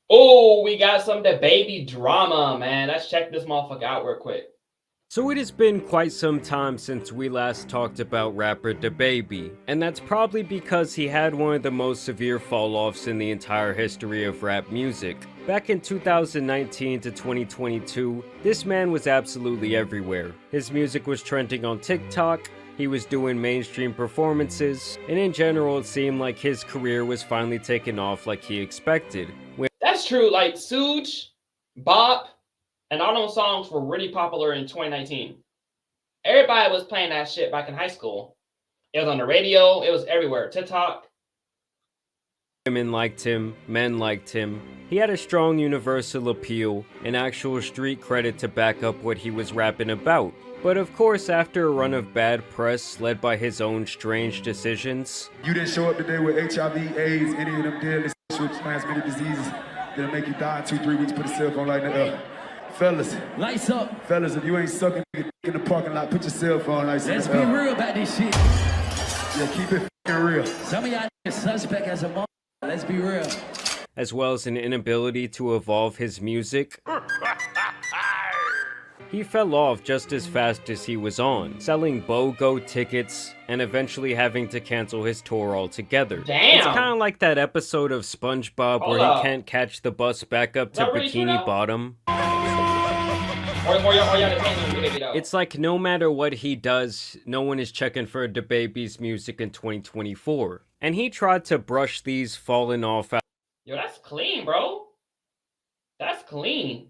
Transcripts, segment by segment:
Oh, we got some Dababy drama, man. Let's check this motherfucker out real quick. So it has been quite some time since we last talked about rapper Dababy, and that's probably because he had one of the most severe fall-offs in the entire history of rap music. Back in 2019 to 2022, this man was absolutely everywhere. His music was trending on TikTok, he was doing mainstream performances, and in general it seemed like his career was finally taking off like he expected. That's true. Like Suge, Bop, and all those songs were really popular in 2019. Everybody was playing that shit back in high school. It was on the radio. It was everywhere. TikTok. Women liked him, men liked him. He had a strong universal appeal, and actual street credit to back up what he was rapping about. But of course, after a run of bad press led by his own strange decisions, you didn't show up today with HIV, AIDS, any of them deadly sexually transmitted diseases that'll make you die in 2-3 weeks. Put a cell phone like that. Fellas, lights up. Fellas, if you ain't sucking in the parking lot, put your cell phone like that. Let's be real about this shit. Yeah, keep it real. Some of y'all suspect as a mom. Let's be real. As well as an inability to evolve his music. He fell off just as fast as he was on, selling BOGO tickets and eventually having to cancel his tour altogether. Damn. It's kind of like that episode of SpongeBob where he can't catch the bus back up to Bikini Bottom. It's like no matter what he does, no one is checking for Dababy's music in 2024. And he tried to brush these fallen off out. Yo, that's clean, bro. That's clean.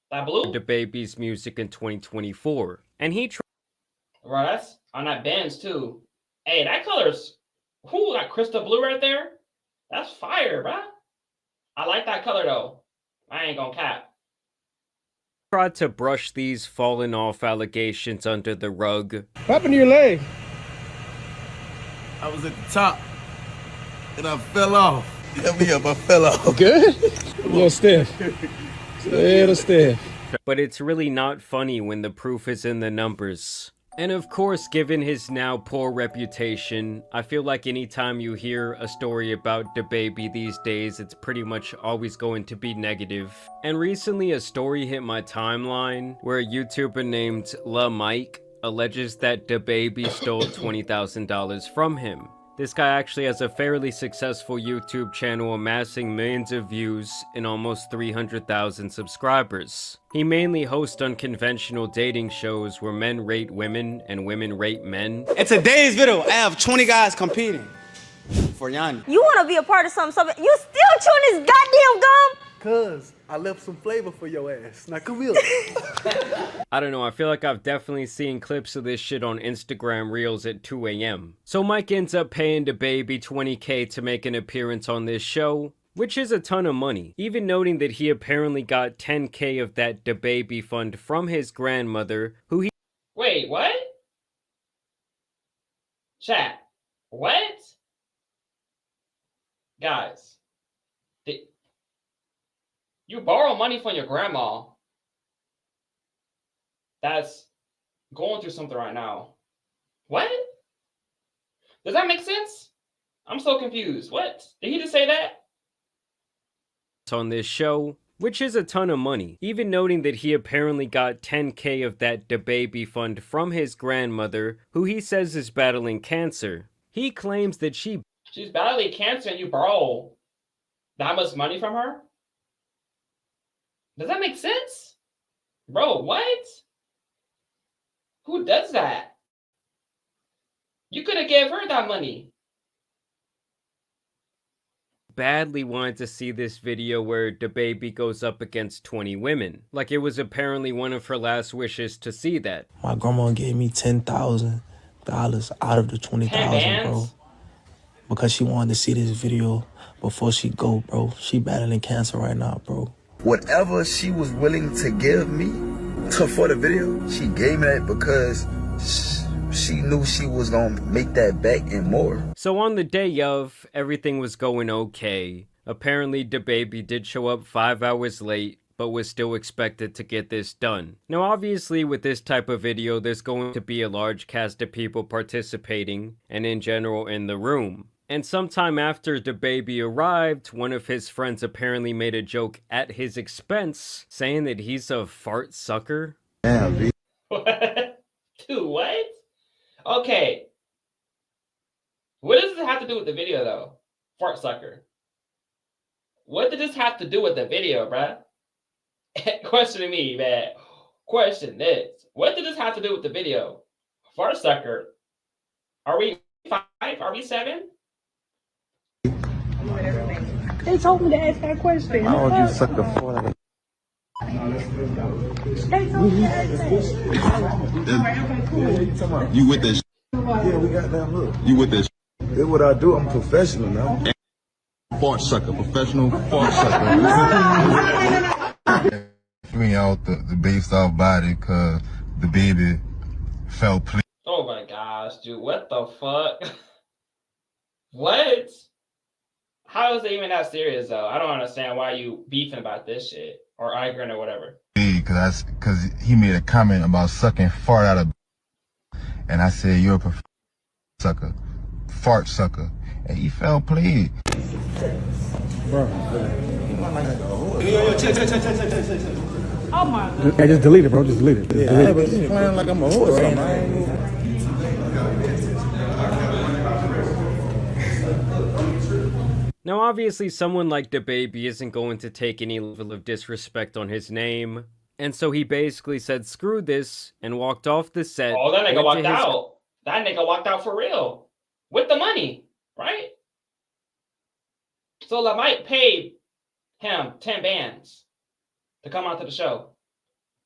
That blue? Dababy's music in 2024. And he tried. Right, that's on that Benz too. Hey, that color's whoo, that crystal blue right there. That's fire, bro. I like that color though. I ain't gonna cap. Tried to brush these fallen off allegations under the rug. What happened to your leg? I was at the top and I fell off. Help me up, I fell off. Good? A little stiff. A little stiff. But it's really not funny when the proof is in the numbers. And of course, given his now poor reputation, I feel like anytime you hear a story about Dababy these days, it's pretty much always going to be negative. And recently a story hit my timeline where a YouTuber named Lmao alleges that Dababy stole $20,000 from him. This guy actually has a fairly successful YouTube channel amassing millions of views and almost 300,000 subscribers. He mainly hosts unconventional dating shows where men rate women and women rate men. In today's video, I have 20 guys competing for Yanni. You want to be a part of something, you still chewing this goddamn gum? Cuz I left some flavor for your ass. Now come here. I don't know, I feel like I've definitely seen clips of this shit on Instagram Reels at 2 a.m. So Mike ends up paying Dababy $20K to make an appearance on this show, which is a ton of money, even noting that he apparently got $10K of that Dababy fund from his grandmother, who he— Wait, what? Chat, what? Guys, you borrow money from your grandma that's going through something right now. What? Does that make sense? I'm so confused. What? Did he just say that? on this show, which is a ton of money, even noting that he apparently got $10K of that Dababy fund from his grandmother, who he says is battling cancer. He claims that she's battling cancer and you borrow that much money from her? Does that make sense? Bro, what? Who does that? You could have gave her that money. Badly wanted to see this video where Dababy goes up against 20 women. Like it was apparently one of her last wishes to see that. My grandma gave me $10,000 out of the $20,000, bro. Because she wanted to see this video before she go, bro. She battling cancer right now, bro. Whatever she was willing to give me for the video, she gave me that because she knew she was gonna make that back and more. So on the day of, everything was going okay. Apparently Dababy did show up 5 hours late, but was still expected to get this done. Now obviously with this type of video, there's going to be a large cast of people participating, and in general in the room. And sometime after Dababy arrived, one of his friends apparently made a joke at his expense, saying that he's a fart sucker. Damn, B. What? Dude, what? Okay. What does this have to do with the video, though? Fart sucker. What did this have to do with the video, bruh? Question me, man. Question this. What did this have to do with the video? Fart sucker. Are we 5? Are we 7? They told me to ask that question. Why would you suck the fart? They told me to ask that. You with this? Yeah, we got that look. You with this? That's what I do. I'm professional now. Fart sucker, professional fart sucker. Me out the based off body because the baby fell please. Oh my gosh, dude. What the fuck? What? How is it even that serious, though? I don't understand why you beefing about this shit or arguing or whatever. Because he made a comment about sucking fart out of, and I said you're a sucker, fart sucker, and he fell please. Bro. Oh my God. Hey, just delete it, bro. Just delete it. Yeah, delete but he's playing like I'm a horse. Now, obviously, someone like Dababy isn't going to take any level of disrespect on his name, and so he basically said, screw this, and walked off the set. Oh, that nigga went walked to his- out. That nigga walked out for real. With the money, right? So Lmao paid him 10 bands to come out to the show.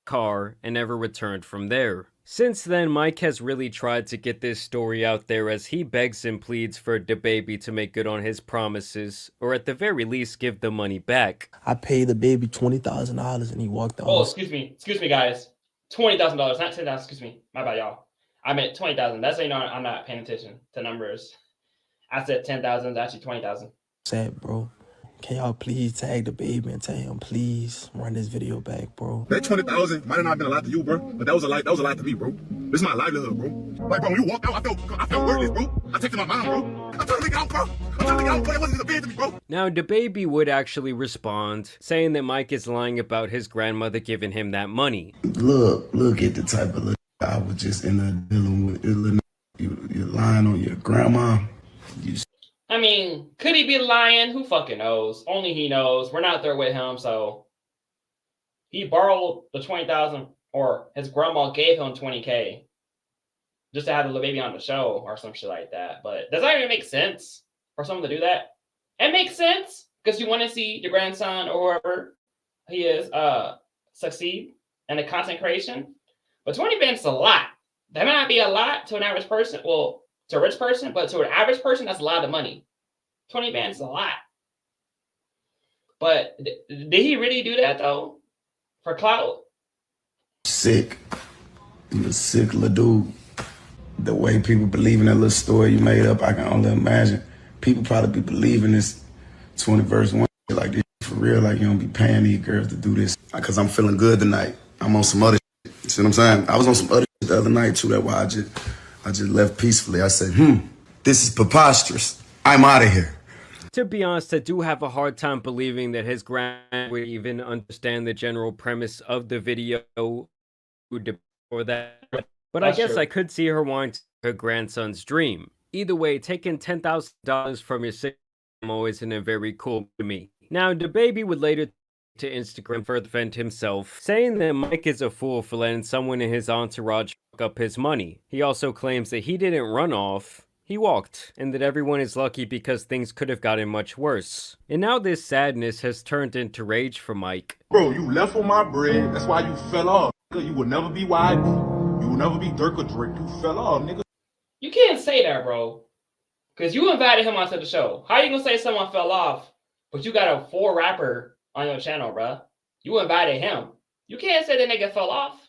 car and never returned from there. Since then, Mike has really tried to get this story out there as he begs and pleads for Dababy to make good on his promises, or at the very least give the money back. I paid the baby $20,000 and he walked out. Oh, excuse me, guys. $20,000, not 10,000. Excuse me, my bad, y'all. I meant 20,000. That's how you know I'm not paying attention to numbers. I said 10,000. It's actually 20,000. Sad, bro. Can y'all please tag Dababy and tell him, please run this video back, bro? That 20,000 might have not been a lot to you, bro, but that was a lot to me, bro. This is my livelihood, bro. Like, bro, when you walked out, I felt worthless, bro. I texted my mom, bro. I'm trying to get out, bro. It wasn't a bid to me, bro. Now, Dababy would actually respond, saying that Mike is lying about his grandmother giving him that money. Look at the type of look I was just in there dealing with. You're lying on your grandma. I mean, could he be lying? Who fucking knows? Only he knows. We're not there with him, so he borrowed the 20,000, or his grandma gave him 20K just to have the baby on the show or some shit like that. But does that even make sense for someone to do that? It makes sense because you want to see your grandson or whoever he is succeed in the content creation. But 20 bands is a lot. That might not be a lot to an average person. Well, to a rich person, but to an average person, that's a lot of money. 20 bands is a lot. But did he really do that, though? For clout? Sick. You're a sick little dude. The way people believe in that little story you made up, I can only imagine. People probably be believing this 20 verse 1 like this for real, like you don't be paying these girls to do this. Because I'm feeling good tonight. I'm on some other shit. You see what I'm saying? I was on some other shit the other night, too. That's why I just left peacefully. I said, this is preposterous. I'm out of here. To be honest, I do have a hard time believing that his grandma would even understand the general premise of the video or that. But I guess I could see her wanting her grandson's dream. Either way, taking $10,000 from your sick grandma isn't a very cool to me. Now, Dababy would later to Instagram further defend himself, saying that Mike is a fool for letting someone in his entourage fuck up his money. He also claims that he didn't run off, he walked, and that everyone is lucky because things could have gotten much worse. And now this sadness has turned into rage for Mike. Bro, you left on my bread. That's why you fell off. You will never be wide. You will never be Dirk or Drake. You fell off, nigga. You can't say that, bro. Because you invited him onto the show. How you gonna say someone fell off, but you got a 4 rapper on your channel, bro? You invited him. You can't say the nigga fell off.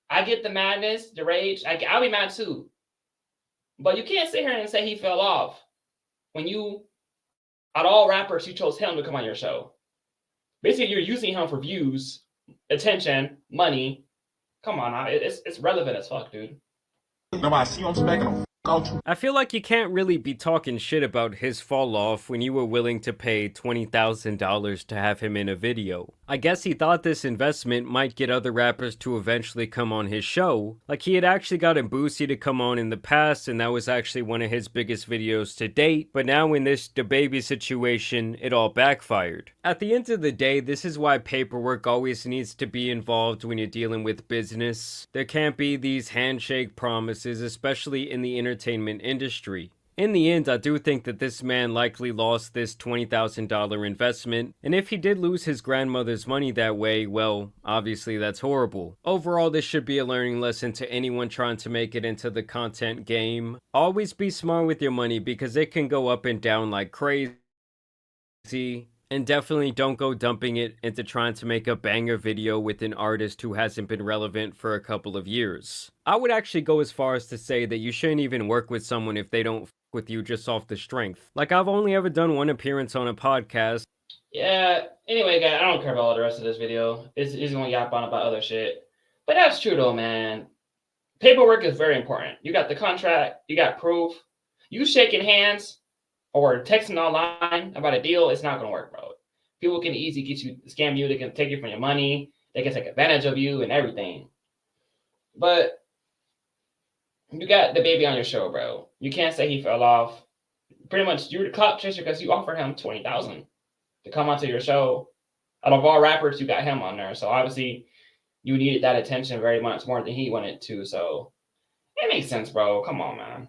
I get the madness, the rage. I'll be mad too. But you can't sit here and say he fell off when you, out of all rappers, you chose him to come on your show. Basically, you're using him for views, attention, money. Come on, now. It's relevant as fuck, dude. Now I see you, I'm smacking him. I feel like you can't really be talking shit about his fall off when you were willing to pay $20,000 to have him in a video. I guess he thought this investment might get other rappers to eventually come on his show. Like he had actually gotten Boosie to come on in the past and that was actually one of his biggest videos to date, but now in this Dababy situation, it all backfired. At the end of the day, this is why paperwork always needs to be involved when you're dealing with business. There can't be these handshake promises, especially in the entertainment industry. In the end, I do think that this man likely lost this $20,000 investment, and if he did lose his grandmother's money that way, well, obviously that's horrible. Overall, this should be a learning lesson to anyone trying to make it into the content game. Always be smart with your money because it can go up and down like crazy. And definitely don't go dumping it into trying to make a banger video with an artist who hasn't been relevant for a couple of years. I would actually go as far as to say that you shouldn't even work with someone if they don't f with you just off the strength. Like, I've only ever done one appearance on a podcast. Yeah, anyway, guys, I don't care about all the rest of this video. He's gonna yap on about other shit. But that's true, though, man. Paperwork is very important. You got the contract, you got proof. You shaking hands or texting online about a deal, it's not gonna work, bro. People can easily scam you. They can take you from your money. They can take advantage of you and everything. But you got Dababy on your show, bro. You can't say he fell off. Pretty much, you're the clout chaser because you offered him $20,000 to come onto your show. Out of all rappers, you got him on there. So obviously, you needed that attention very much more than he wanted to. So it makes sense, bro. Come on, man.